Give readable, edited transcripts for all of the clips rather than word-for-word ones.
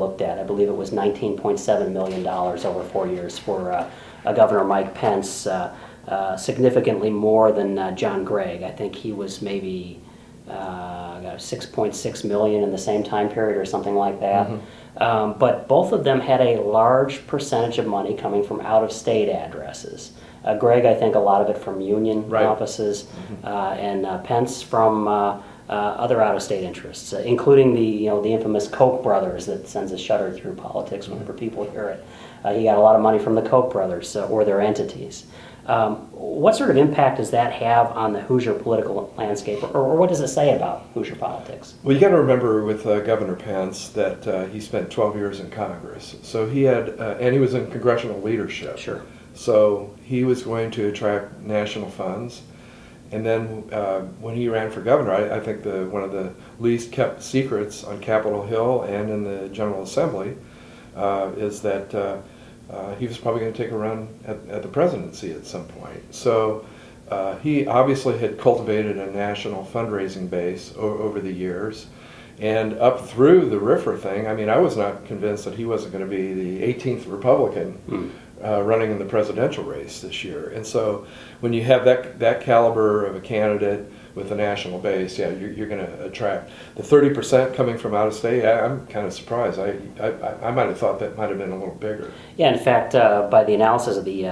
looked at. I believe it was $19.7 million over 4 years for Governor Mike Pence, significantly more than John Gregg. I think he was maybe $6.6 million in the same time period or something like that. But both of them had a large percentage of money coming from out-of-state addresses. Gregg, I think, a lot of it from union offices, and Pence from other out-of-state interests, including the infamous Koch brothers that sends a shudder through politics whenever people hear it. He got a lot of money from the Koch brothers or their entities. What sort of impact does that have on the Hoosier political landscape, or what does it say about Hoosier politics? Well, you got to remember with Governor Pence that he spent 12 years in Congress, so he had, and he was in congressional leadership. Sure. So he was going to attract national funds, and then when he ran for governor, I think one of the least kept secrets on Capitol Hill and in the General Assembly is that he was probably going to take a run at the presidency at some point. So he obviously had cultivated a national fundraising base over the years, and up through the RIFRA thing. I mean, I was not convinced that he wasn't going to be the 18th Republican running in the presidential race this year. And so when you have that caliber of a candidate with a national base, yeah, you're going to attract the 30% coming from out of state. I'm kind of surprised. I might have thought that might have been a little bigger. Yeah, in fact, by the analysis of the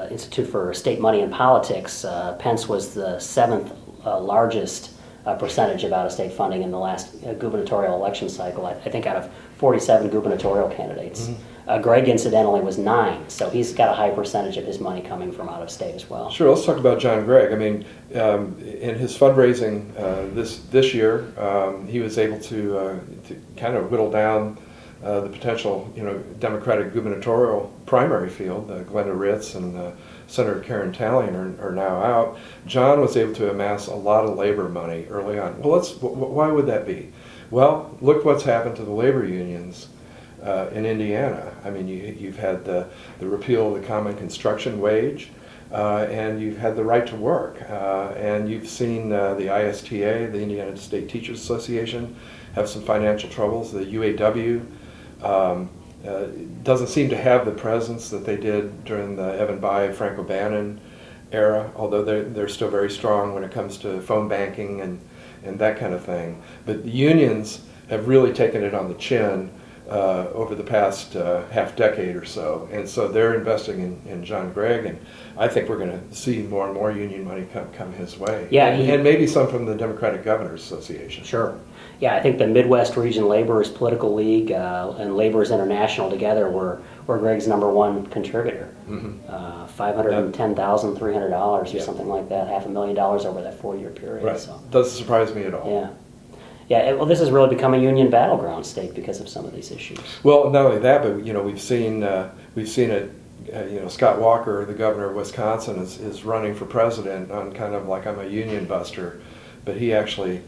Institute for State Money and Politics, Pence was the 7th largest percentage of out-of-state funding in the last gubernatorial election cycle. I think out of 47 gubernatorial candidates. Gregg, incidentally, was 9, so he's got a high percentage of his money coming from out of state as well. Sure, let's talk about John Gregg. I mean, in his fundraising this year, he was able to kind of whittle down the potential, Democratic gubernatorial primary field. Glenda Ritz and Senator Karen Tallien are now out. John was able to amass a lot of labor money early on. Well, why would that be? Well, look what's happened to the labor unions in Indiana. I mean, you've had the repeal of the common construction wage, and you've had the right to work, and you've seen the ISTA, the Indiana State Teachers Association, have some financial troubles. The UAW doesn't seem to have the presence that they did during the Evan Bayh, Frank O'Bannon era, although they're still very strong when it comes to phone banking and that kind of thing. But the unions have really taken it on the chin over the past half decade or so, and so they're investing in John Gregg, and I think we're going to see more and more union money come his way. Yeah, and maybe some from the Democratic Governors Association. Sure. Yeah, I think the Midwest Region Laborers Political League and Laborers International together were Gregg's #1 contributor. $510,300 or something like that, $500,000 over that 4-year period. Right. So. Doesn't surprise me at all. Yeah. Yeah, well, this has really become a union battleground state because of some of these issues. Well, not only that, but we've seen it. Scott Walker, the governor of Wisconsin, is running for president on kind of like, I'm a union buster, but he actually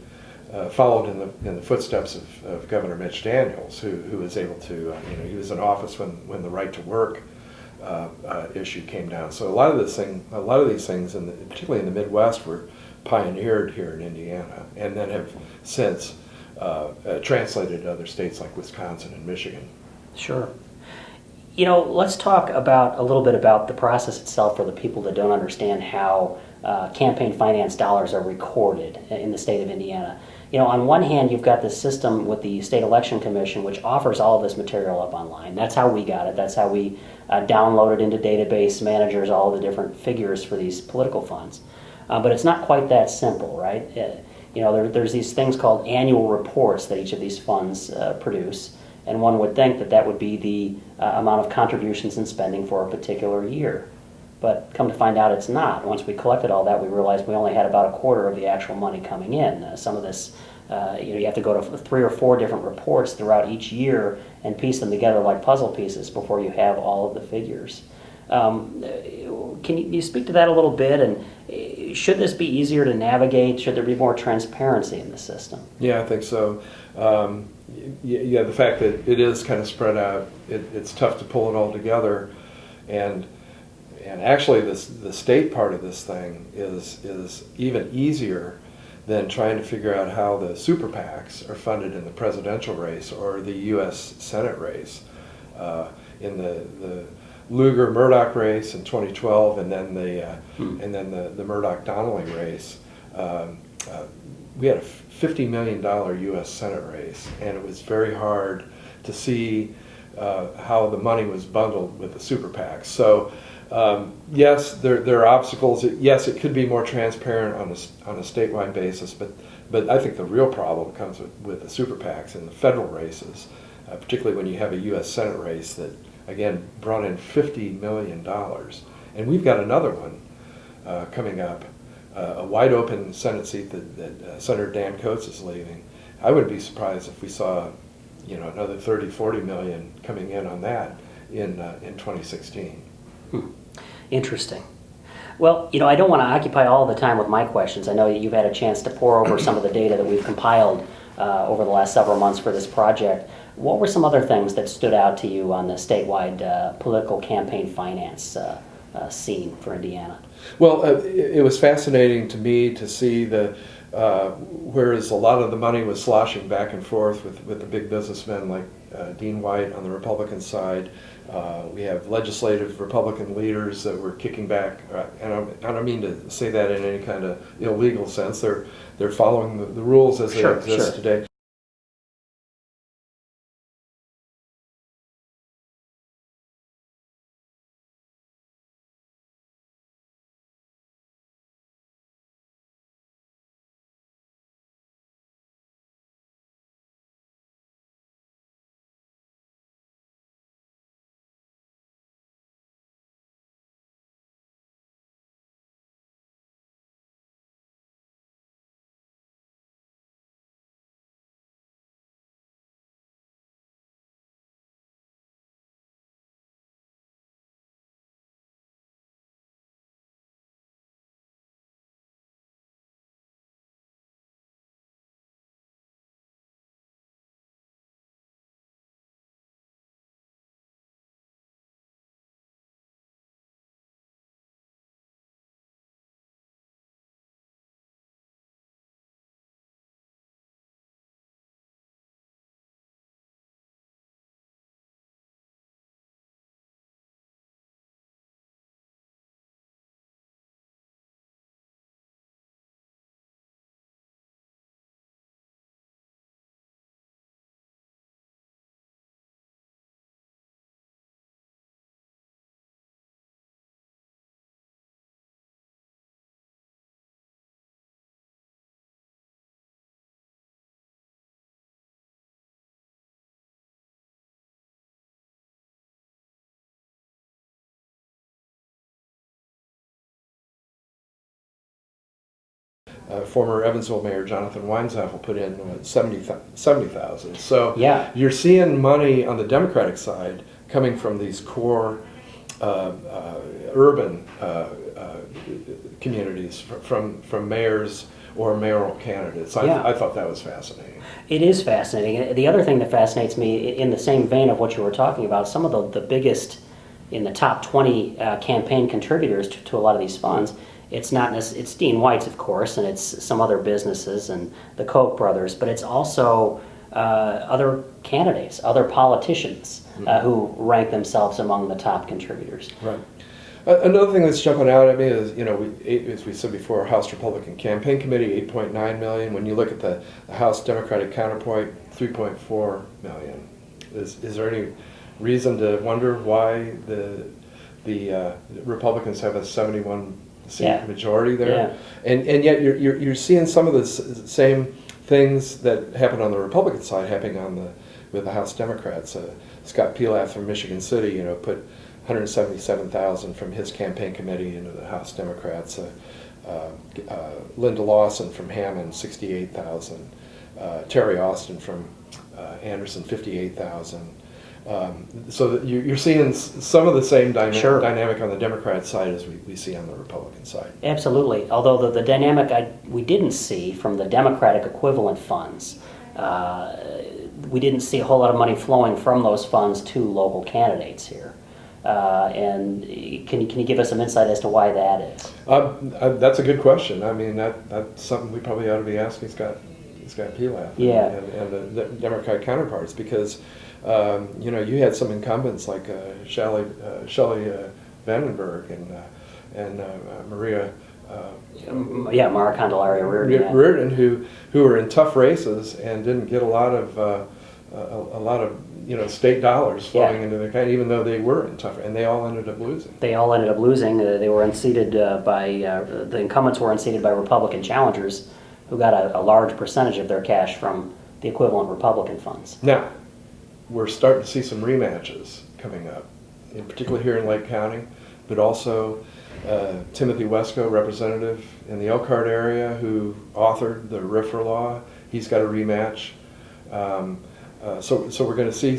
followed in the footsteps of Governor Mitch Daniels, who was able to, he was in office when the right to work issue came down. So a lot of these things, particularly in the Midwest, were pioneered here in Indiana, and then have since translated to other states like Wisconsin and Michigan. Sure. Let's talk a little bit about the process itself for the people that don't understand how campaign finance dollars are recorded in the state of Indiana. On one hand, you've got this system with the State Election Commission, which offers all of this material up online. That's how we got it. That's how we downloaded into database managers all the different figures for these political funds. But it's not quite that simple, right? There's these things called annual reports that each of these funds produce, and one would think that would be the amount of contributions and spending for a particular year. But come to find out, it's not. Once we collected all that, we realized we only had about a quarter of the actual money coming in. Some of this, you have to go to 3 or 4 different reports throughout each year and piece them together like puzzle pieces before you have all of the figures. Can you speak to that a little bit? And should this be easier to navigate? Should there be more transparency in the system? Yeah, I think so. The fact that it is kind of spread out, it's tough to pull it all together, and actually the state part of this thing is even easier than trying to figure out how the super PACs are funded in the presidential race or the U.S. Senate race. In the Lugar-Murdoch race in 2012, and then the Murdoch-Donnelly race, we had a $50 million U.S. Senate race, and it was very hard to see how the money was bundled with the super PACs. So yes, there are obstacles. Yes, it could be more transparent on a statewide basis, but I think the real problem comes with the super PACs in the federal races, particularly when you have a U.S. Senate race that, again, brought in $50 million. And we've got another one coming up, a wide open Senate seat that Senator Dan Coates is leaving. I wouldn't be surprised if we saw, another 30, 40 million coming in on that in 2016. Interesting. Well, I don't want to occupy all the time with my questions. I know you've had a chance to pore over some of the data that we've compiled over the last several months for this project. What were some other things that stood out to you on the statewide political campaign finance scene for Indiana? Well, it was fascinating to me to see whereas a lot of the money was sloshing back and forth with the big businessmen like Dean White on the Republican side. We have legislative Republican leaders that were kicking back, and I don't mean to say that in any kind of illegal sense. They're following the rules as they exist today. Former Evansville Mayor Jonathan Weinzapfel put in 70,000. So you're seeing money on the Democratic side coming from these core urban communities from mayors or mayoral candidates. I thought that was fascinating. It is fascinating. The other thing that fascinates me, in the same vein of what you were talking about, some of the biggest in the top 20 campaign contributors to a lot of these funds, it's Dean White's, of course, and it's some other businesses and the Koch brothers, but it's also other candidates, other politicians who rank themselves among the top contributors. Right. Another thing that's jumping out at me is, as we said before, House Republican Campaign Committee, $8.9 million. When you look at the House Democratic counterpoint, $3.4 million. Is there any reason to wonder why the Republicans have a 71 seat majority there? And yet you're seeing some of the same things that happen on the Republican side happening with the House Democrats. Scott Pilath from Michigan City, put $177,000 from his campaign committee into the House Democrats. Linda Lawson from Hammond, $68,000. Terry Austin from Anderson, $58,000. So that you're seeing some of the same dynamic on the Democrat side as we see on the Republican side. Absolutely. Although the dynamic we didn't see from the Democratic equivalent funds, we didn't see a whole lot of money flowing from those funds to local candidates here. And can you give us some insight as to why that is? That's a good question. I mean, that's something we probably ought to be asking Scott Pilaf and the Democratic counterparts, because you had some incumbents like Shelley Vandenberg and Maria. Mara Candelaria Reardon, who were in tough races and didn't get a lot of state dollars flowing into their county, even though they were in tough, and they all ended up losing. They were unseated the incumbents were unseated by Republican challengers, who got a large percentage of their cash from the equivalent Republican funds. Now, we're starting to see some rematches coming up, in particular here in Lake County, but also Timothy Wesco, representative in the Elkhart area, who authored the RFRA law. He's got a rematch. So we're going to see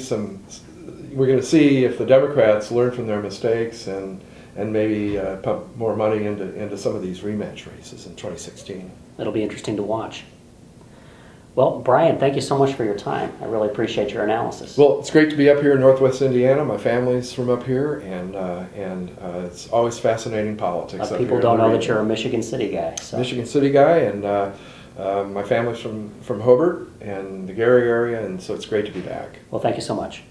we're going to see if the Democrats learn from their mistakes and maybe pump more money into some of these rematch races in 2016. It'll be interesting to watch. Well, Brian, thank you so much for your time. I really appreciate your analysis. Well, it's great to be up here in Northwest Indiana. My family's from up here, and it's always fascinating politics. People don't know that you're a Michigan City guy. So. Michigan City guy, and my family's from Hobart and the Gary area, and so it's great to be back. Well, thank you so much.